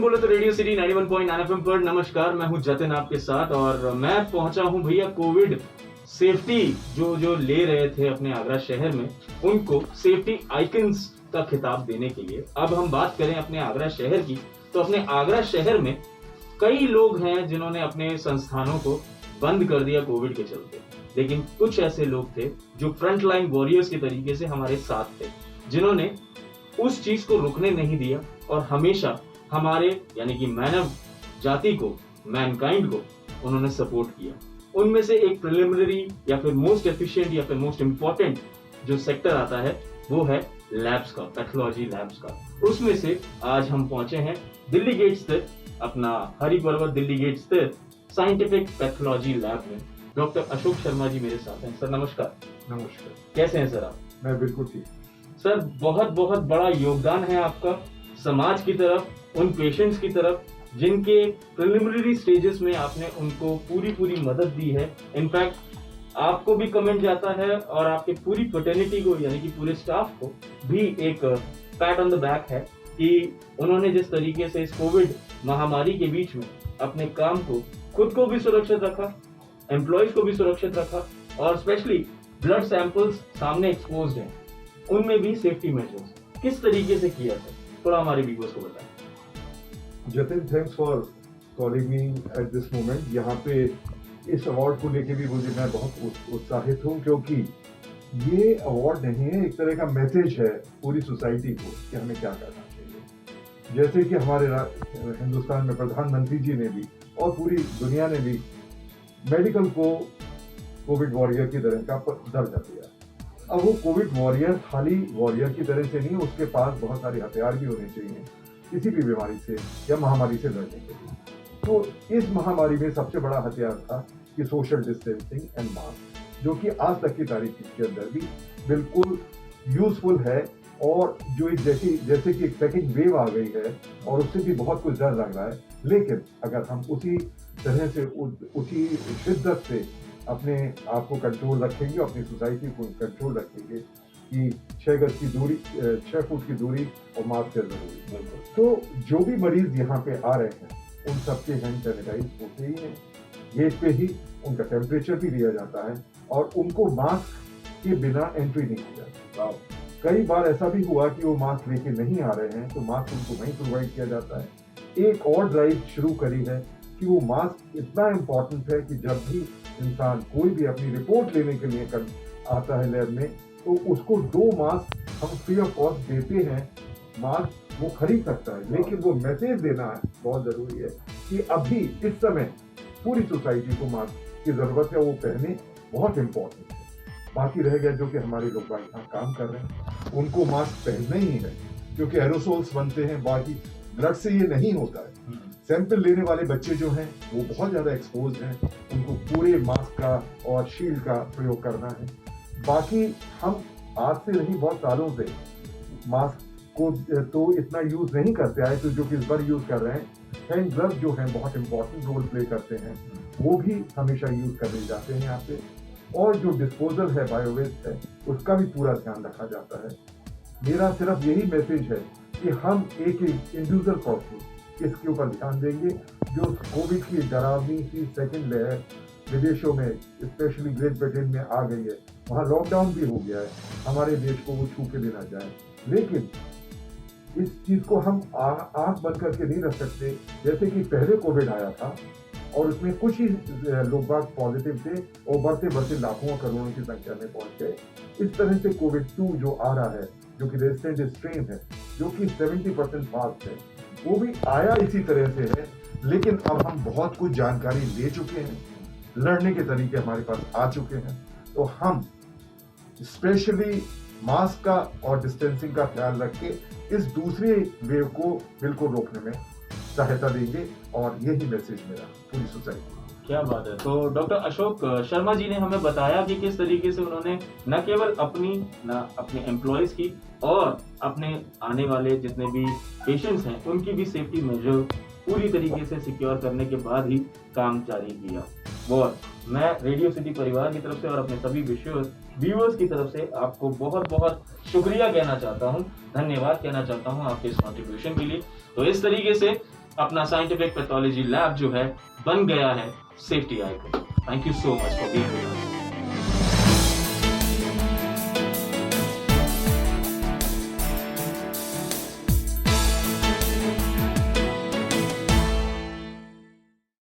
बोले तो radio city 91.9 FM पर। नमस्कार, मैं हूं जतिन आपके साथ और मैं पहुंचा हूं भैया कोविड सेफ्टी जो ले रहे थे अपने आगरा शहर में, उनको सेफ्टी आइकन्स का खिताब देने के लिए। अब हम बात करें अपने आगरा शहर की, तो अपने आगरा शहर में कई लोग हैं जिन्होंने अपने संस्थानों को बंद कर दिया कोविड के चलते, लेकिन कुछ ऐसे लोग थे जो फ्रंट लाइन वॉरियर्स के तरीके से हमारे साथ थे, जिन्होंने उस चीज को रुकने नहीं दिया और हमेशा हमारे यानी कि मानव जाति को, मैनकाइंड को उन्होंने सपोर्ट किया। उनमें से एक प्रिलिमिनरी या फिर मोस्ट एफिशिएंट या फिर मोस्ट इंपॉर्टेंट जो सेक्टर आता है वो है लैब्स का, पैथोलॉजी लैब्स का। उसमें से आज हम पहुंचे हैं दिल्ली गेट स्थित, अपना हरि पर्वत दिल्ली गेट स्थित साइंटिफिक पैथोलॉजी लैब में। डॉक्टर अशोक शर्मा जी मेरे साथ हैं। सर नमस्कार। नमस्कार। कैसे हैं सर आप? मैं बिल्कुल ठीक। सर बहुत बहुत बड़ा योगदान है आपका समाज की तरफ, उन पेशेंट्स की तरफ जिनके प्रिलिमिनरी स्टेजेस में आपने उनको पूरी मदद दी है। इनफैक्ट आपको भी कमेंट जाता है और आपके पूरी फ्रेटर्निटी को यानी कि पूरे स्टाफ को भी एक पैट ऑन द बैक है कि उन्होंने जिस तरीके से इस कोविड महामारी के बीच में अपने काम को, खुद को भी सुरक्षित रखा, एम्प्लॉयज को भी सुरक्षित रखा और स्पेशली ब्लड सैंपल्स सामने एक्सपोज्ड हैं, उनमें भी सेफ्टी मेजर्स किस तरीके से किया सर, थोड़ा हमारे व्यूअर्स को बताएं। Jatin, thanks for calling me at this moment. यहाँ पे इस अवार्ड को लेके भी मैं बहुत उत्साहित हूँ, क्योंकि ये अवार्ड नहीं है, एक तरह का मैसेज है पूरी सोसाइटी को कि हमें क्या करना चाहिए। जैसे कि हमारे हिंदुस्तान में प्रधानमंत्री जी ने भी और पूरी दुनिया ने भी मेडिकल को कोविड वॉरियर की तरह का दर्जा दिया। अब वो कोविड वॉरियर खाली वॉरियर की तरह से नहीं, उसके पास बहुत सारे हथियार भी होने चाहिए किसी भी बीमारी से या महामारी से लड़ने के लिए। तो इस महामारी में सबसे बड़ा हथियार था कि सोशल डिस्टेंसिंग एंड मास्क, जो कि आज तक की तारीख के अंदर भी बिल्कुल यूजफुल है। और जो एक जैसे कि एक सेकंड वेव आ गई है और उससे भी बहुत कुछ डर लग रहा है, लेकिन अगर हम उसी तरह से उसी शिद्दत से अपने आप को कंट्रोल रखेंगे, अपनी सोसाइटी को कंट्रोल रखेंगे कि 6 फुट की दूरी और मास्क जरूरी, तो जो भी मरीज यहाँ पे आ रहे हैं उन सबके हैंड सैनिटाइज होते ही हैं। गेट पे ही उनका टेम्परेचर भी लिया जाता है और उनको मास्क के बिना एंट्री नहीं की जाती। कई बार ऐसा भी हुआ कि वो मास्क लेके नहीं आ रहे हैं तो मास्क उनको वहीं प्रोवाइड किया जाता है। एक और ड्राइव शुरू करी है कि वो मास्क इतना इम्पोर्टेंट है कि जब भी इंसान कोई भी अपनी रिपोर्ट लेने के लिए आता है लैब में, तो उसको 2 मास्क हम फ्री ऑफ कॉस्ट देते हैं। मास्क वो खरीद सकता है, लेकिन वो मैसेज देना है बहुत जरूरी है कि अभी इस समय पूरी सोसाइटी को मास्क की जरूरत है, वो पहने, बहुत इंपॉर्टेंट है। बाकी रह गया जो कि हमारे लोग यहाँ काम कर रहे हैं, उनको मास्क पहनना ही है, क्योंकि एरोसोल्स बनते हैं, बाकी ब्लड से ये नहीं होता है। सैंपल लेने वाले बच्चे जो हैं वो बहुत ज़्यादा एक्सपोज हैं, उनको पूरे मास्क का और शील्ड का प्रयोग करना है। बाकी हम आज से नहीं, बहुत सालों से मास्क को तो इतना यूज़ नहीं करते आए, तो जो कि इस बार यूज़ कर रहे हैं। हैंड ग्लव्स जो हैं बहुत इंपॉर्टेंट रोल प्ले करते हैं, वो भी हमेशा यूज़ करने जाते हैं यहाँ पे। और जो डिस्पोजल है, बायोवेस्ट है, उसका भी पूरा ध्यान रखा जाता है। मेरा सिर्फ यही मैसेज है कि हम एक इंडिविजुअल पर्सन इसके ऊपर ध्यान देंगे। जो कोविड की डरावनी सी सेकंड लहर विदेशों में, स्पेशली ग्रेट ब्रिटेन में आ गई है, वहाँ लॉकडाउन भी हो गया है, हमारे देश को वो छू के भी ना जाए। लेकिन इस चीज़ को हम आंख बंद करके नहीं रख सकते। जैसे कि पहले कोविड आया था और उसमें कुछ ही लोग बाग पॉजिटिव थे और बढ़ते बढ़ते लाखों करोड़ों की संख्या में पहुंच गए। इस तरह से कोविड 2 जो आ रहा है, जो कि रेजिस्टेंट स्ट्रेन है, जो कि 70% फास्ट है, वो भी आया इसी तरह से है। लेकिन अब हम बहुत कुछ जानकारी ले चुके हैं, लड़ने के तरीके हमारे पास आ चुके हैं, तो हम स्पेशली मास्क का और डिस्टेंसिंग का ख्याल रख के इस दूसरी वेव को बिल्कुल रोकने में सहायता देंगे। और यही मैसेज मेरा पूरी सोसाइटी। क्या बात है। तो डॉक्टर अशोक शर्मा जी ने हमें बताया कि किस तरीके से उन्होंने न केवल अपने एम्प्लॉयज की और अपने आने वाले जितने भी पेशेंट्स हैं उनकी भी सेफ्टी मेजर पूरी तरीके से सिक्योर करने के बाद ही काम जारी किया। और मैं रेडियो सिटी परिवार की तरफ से और अपने सभी व्यूअर्स की तरफ से आपको बहुत बहुत शुक्रिया कहना चाहता हूँ, धन्यवाद कहना चाहता हूँ आपके इस कॉन्ट्रीब्यूशन के लिए। तो इस तरीके से अपना साइंटिफिक पैथोलॉजी लैब जो है बन गया है safety icon. Thank you so much for being with us.